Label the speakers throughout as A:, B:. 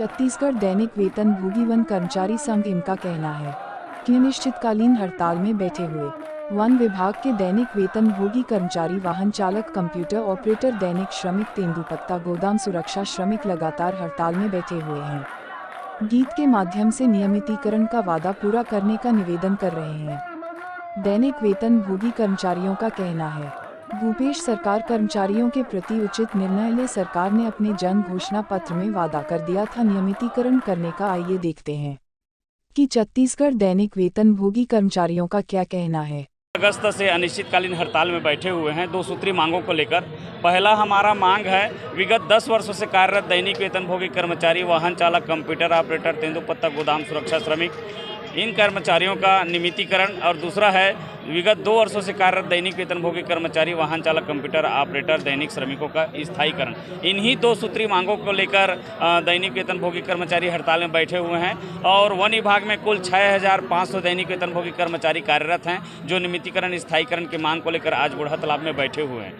A: छत्तीसगढ़ दैनिक वेतन भोगी वन कर्मचारी संघ इनका कहना है कि अनिश्चितकालीन हड़ताल में बैठे हुए वन विभाग के दैनिक वेतन भोगी कर्मचारी, वाहन चालक, कंप्यूटर ऑपरेटर, दैनिक श्रमिक, तेंदुपत्ता गोदाम सुरक्षा श्रमिक लगातार हड़ताल में बैठे हुए हैं। गीत के माध्यम से नियमितीकरण का वादा पूरा करने का निवेदन कर रहे हैं। दैनिक वेतन भोगी कर्मचारियों का कहना है, भूपेश सरकार कर्मचारियों के प्रति उचित निर्णय ले। सरकार ने अपने जन घोषणा पत्र में वादा कर दिया था नियमितीकरण करने का। आइए देखते हैं कि छत्तीसगढ़ दैनिक वेतन भोगी कर्मचारियों का क्या कहना है।
B: अगस्त से अनिश्चितकालीन हड़ताल में बैठे हुए हैं दो सूत्री मांगों को लेकर। पहला हमारा मांग है, विगत 10 वर्षों से कार्यरत दैनिक वेतन भोगी कर्मचारी, वाहन चालक, कंप्यूटर ऑपरेटर, तेंदुपत्ता गोदाम सुरक्षा श्रमिक, इन कर्मचारियों का नियमितीकरण। और दूसरा है, विगत 2 वर्षों से कार्यरत दैनिक वेतन भोगी कर्मचारी, वाहन चालक, कंप्यूटर ऑपरेटर, दैनिक श्रमिकों का स्थायीकरण। इन्हीं 2 सूत्री मांगों को लेकर दैनिक वेतन भोगी कर्मचारी हड़ताल में बैठे हुए हैं। और वन विभाग में कुल 6500 दैनिक वेतन भोगी कर्मचारी कार्यरत हैं, जो नियमितीकरण स्थायीकरण की मांग को लेकर आज बूढ़ा तालाब में बैठे हुए हैं।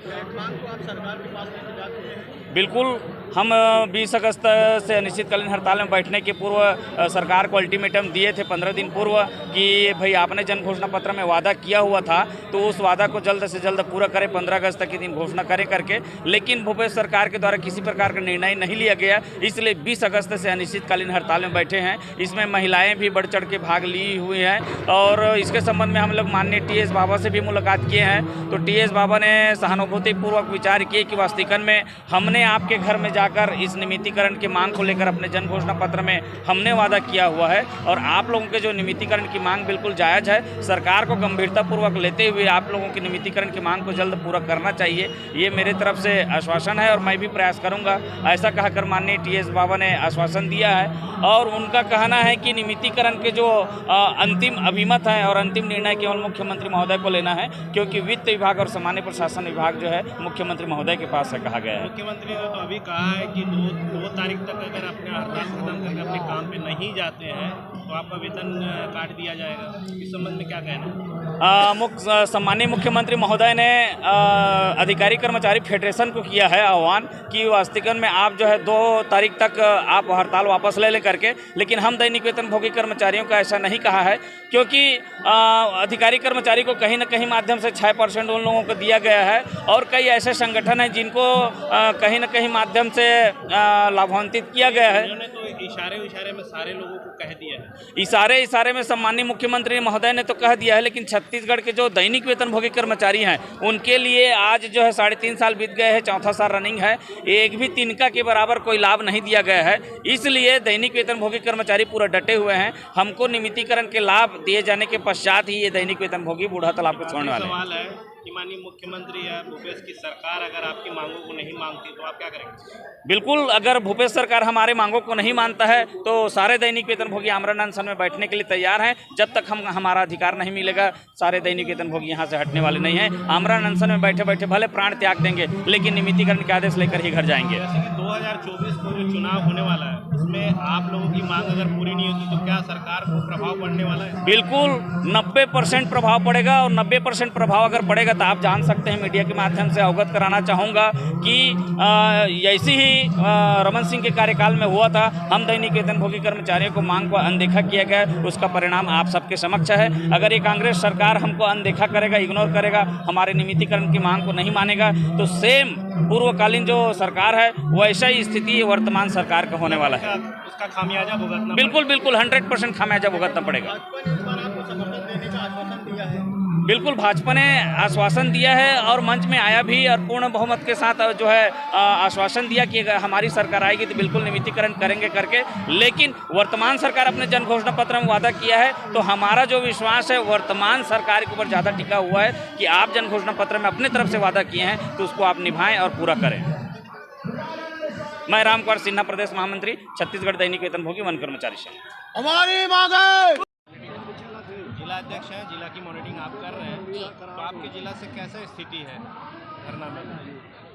B: बिल्कुल, हम 20 अगस्त से अनिश्चितकालीन हड़ताल में बैठने के पूर्व सरकार को अल्टीमेटम दिए थे 15 दिन पूर्व कि भाई आपने जन घोषणा पत्र में वादा किया हुआ था तो उस वादा को जल्द से जल्द पूरा करें, 15 अगस्त तक के दिन घोषणा करें करके। लेकिन भूपेश सरकार के द्वारा किसी प्रकार का निर्णय नहीं लिया गया, इसलिए 20 अगस्त से अनिश्चितकालीन हड़ताल में बैठे हैं। इसमें महिलाएँ भी बढ़ चढ़ के भाग ली हुई हैं और इसके संबंध में हम लोग माननीय TS बाबा से भी मुलाकात किए हैं। तो TS बाबा ने सहानुभूतिपूर्वक विचार किए कि वास्तविकन में हमने आपके घर में जाकर इस नियमितीकरण की मांग को लेकर अपने जन घोषणा पत्र में हमने वादा किया हुआ है और आप लोगों के जो नियमितीकरण की मांग बिल्कुल जायज़ है। सरकार को गंभीरतापूर्वक लेते हुए आप लोगों की नियमितीकरण की मांग को जल्द पूरा करना चाहिए, ये मेरे तरफ से आश्वासन है और मैं भी प्रयास करूंगा। ऐसा कहकर माननीय TS बाबा ने आश्वासन दिया है और उनका कहना है कि नियमितीकरण के जो अंतिम अभिमत हैं और अंतिम निर्णय केवल मुख्यमंत्री महोदय को लेना है, क्योंकि वित्त विभाग और सामान्य प्रशासन विभाग जो है मुख्यमंत्री महोदय के पास है, कहा गया है।
C: मुख्यमंत्री ने तो अभी कहा है कि 2 तारीख तक अगर अपने हड़ताल खत्म करके अपने काम पे नहीं जाते हैं तो आपका वेतन काट दिया जाएगा। इस संबंध में क्या कहना है?
B: सम्मानीय मुख्यमंत्री महोदय ने अधिकारी कर्मचारी फेडरेशन को किया है आह्वान कि वास्तविकन में आप जो है 2 तारीख तक आप हड़ताल वापस ले करके। लेकिन हम दैनिक वेतन भोगी कर्मचारियों का ऐसा नहीं कहा है, क्योंकि अधिकारी कर्मचारी को कहीं न कहीं माध्यम से 6% उन लोगों को दिया गया है और कई ऐसे संगठन हैं जिनको कहीं न कहीं माध्यम से लाभान्वित किया गया है।
C: उन्होंने तो इशारे में सारे लोगों को कह दिया है।
B: इशारे में सम्मानीय मुख्यमंत्री महोदय ने तो कह दिया है, लेकिन छत्तीसगढ़ के जो दैनिक वेतन भोगी कर्मचारी हैं उनके लिए आज जो है 3.5 साल बीत गए हैं, 4था साल रनिंग है, एक भी तिनका के बराबर कोई लाभ नहीं दिया गया है। इसलिए दैनिक वेतन भोगी कर्मचारी पूरा डटे हुए हैं। हमको नियमितीकरण के लाभ दिए जाने के पश्चात ही ये दैनिक वेतन भोगी बूढ़ा तालाब को छोड़ने वाले हैं।
C: सवाल है कि माननीय मुख्यमंत्री या भूपेश की सरकार अगर आपकी मांगों को नहीं मानती तो आप क्या करेंगे?
B: बिल्कुल, अगर भूपेश सरकार हमारे मांगों को नहीं मानता है तो सारे दैनिक वेतन भोगी आमरण अनशन में बैठने के लिए तैयार हैं। जब तक हमारा अधिकार नहीं मिलेगा, सारे दैनिक वेतन भोगी यहाँ से हटने वाले नहीं हैं। आमरण अनशन में बैठे बैठे भले प्राण त्याग देंगे, लेकिन नियमितीकरण के आदेश लेकर ही घर जाएंगे।
C: जैसे कि 2024 को जो चुनाव होने वाला है उसमें आप लोगों की मांग अगर पूरी नहीं होती तो क्या सरकार को प्रभाव पड़ने वाला है?
B: बिल्कुल 90% प्रभाव पड़ेगा और 90% प्रभाव अगर पड़ेगा तो आप जान सकते हैं, मीडिया के माध्यम से अवगत कराना चाहूँगा कि ऐसी ही रमन सिंह के कार्यकाल में हुआ था। हम दैनिक वेतन भोगी कर्मचारियों को मांग को अनदेखा किया गया, उसका परिणाम आप सबके समक्ष है। अगर ये कांग्रेस सरकार हमको अनदेखा करेगा, इग्नोर करेगा, हमारे नियमितीकरण की मांग को नहीं मानेगा तो सेम पूर्वकालीन जो सरकार है वैसा ही स्थिति वर्तमान सरकार का होने वाला है।
C: उसका खामियाजा भुगतना
B: बिल्कुल 100% खामियाजा भुगतना पड़ेगा। बिल्कुल, भाजपा ने आश्वासन दिया है और मंच में आया भी और पूर्ण बहुमत के साथ जो है आश्वासन दिया कि अगर हमारी सरकार आएगी तो बिल्कुल नियमितीकरण करेंगे करके। लेकिन वर्तमान सरकार अपने जन घोषणा पत्र में वादा किया है तो हमारा जो विश्वास है वर्तमान सरकार के ऊपर ज़्यादा टिका हुआ है कि आप जन घोषणा पत्र में अपने तरफ से वादा किए हैं तो उसको आप निभाएं और पूरा करें। मैं रामकुमार सिन्हा, प्रदेश महामंत्री, छत्तीसगढ़ दैनिक वेतन भोगी वन कर्मचारी संघ।
C: हमारी मांग है। जिला अध्यक्ष हैं, जिला की मॉनिटरिंग आप कर रहे हैं, तो आपके जिला से कैसे स्थिति है धरना में?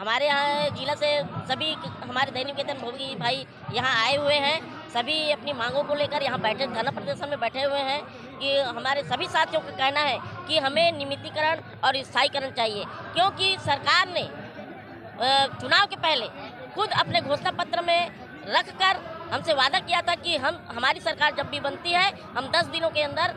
D: हमारे यहाँ जिला से सभी हमारे दैनिक वेतन भोगी भाई यहाँ आए हुए हैं, सभी अपनी मांगों को लेकर यहाँ बैठे धरना प्रदर्शन में बैठे हुए हैं कि हमारे सभी साथियों का कहना है कि हमें नियमितीकरण और स्थायीकरण चाहिए, क्योंकि सरकार ने चुनाव के पहले खुद अपने घोषणा पत्र में रखकर हमसे वादा किया था कि हमारी सरकार जब भी बनती है हम 10 दिनों के अंदर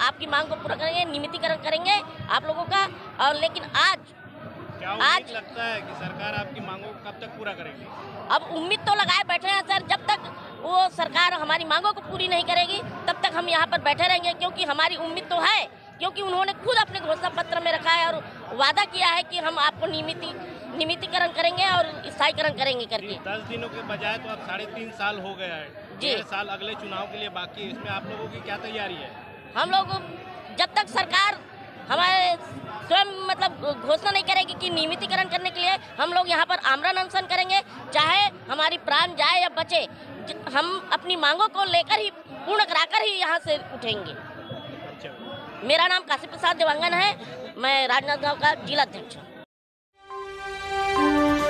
D: आपकी मांग को पूरा करेंगे, नियमितीकरण करेंगे आप लोगों का। और लेकिन
C: आज लगता है कि सरकार आपकी मांगों को कब तक पूरा करेगी?
D: अब उम्मीद तो लगाए बैठे हैं सर, जब तक वो सरकार हमारी मांगों को पूरी नहीं करेगी तब तक हम यहाँ पर बैठे रहेंगे, क्योंकि हमारी उम्मीद तो है, क्योंकि उन्होंने खुद अपने घोषणा पत्र में रखा है और वादा किया है कि हम आपको नियमितीकरण करेंगे और स्थायीकरण करेंगे करके।
C: 10 दिनों के बजाय तो अब 3.5 साल हो गया है, 1.5 साल अगले चुनाव के लिए बाकी है, इसमें आप लोगों की क्या तैयारी है?
D: हम लोग जब तक सरकार हमारे स्वयं मतलब घोषणा नहीं करेगी कि नियमितीकरण करने के लिए, हम लोग यहाँ पर आमरण अनशन करेंगे, चाहे हमारी प्राण जाए या बचे, हम अपनी मांगों को लेकर ही पूर्ण कराकर ही यहाँ से उठेंगे। मेरा नाम काशी प्रसाद देवांगन है, मैं राजनांदगांव का जिला अध्यक्ष हूँ।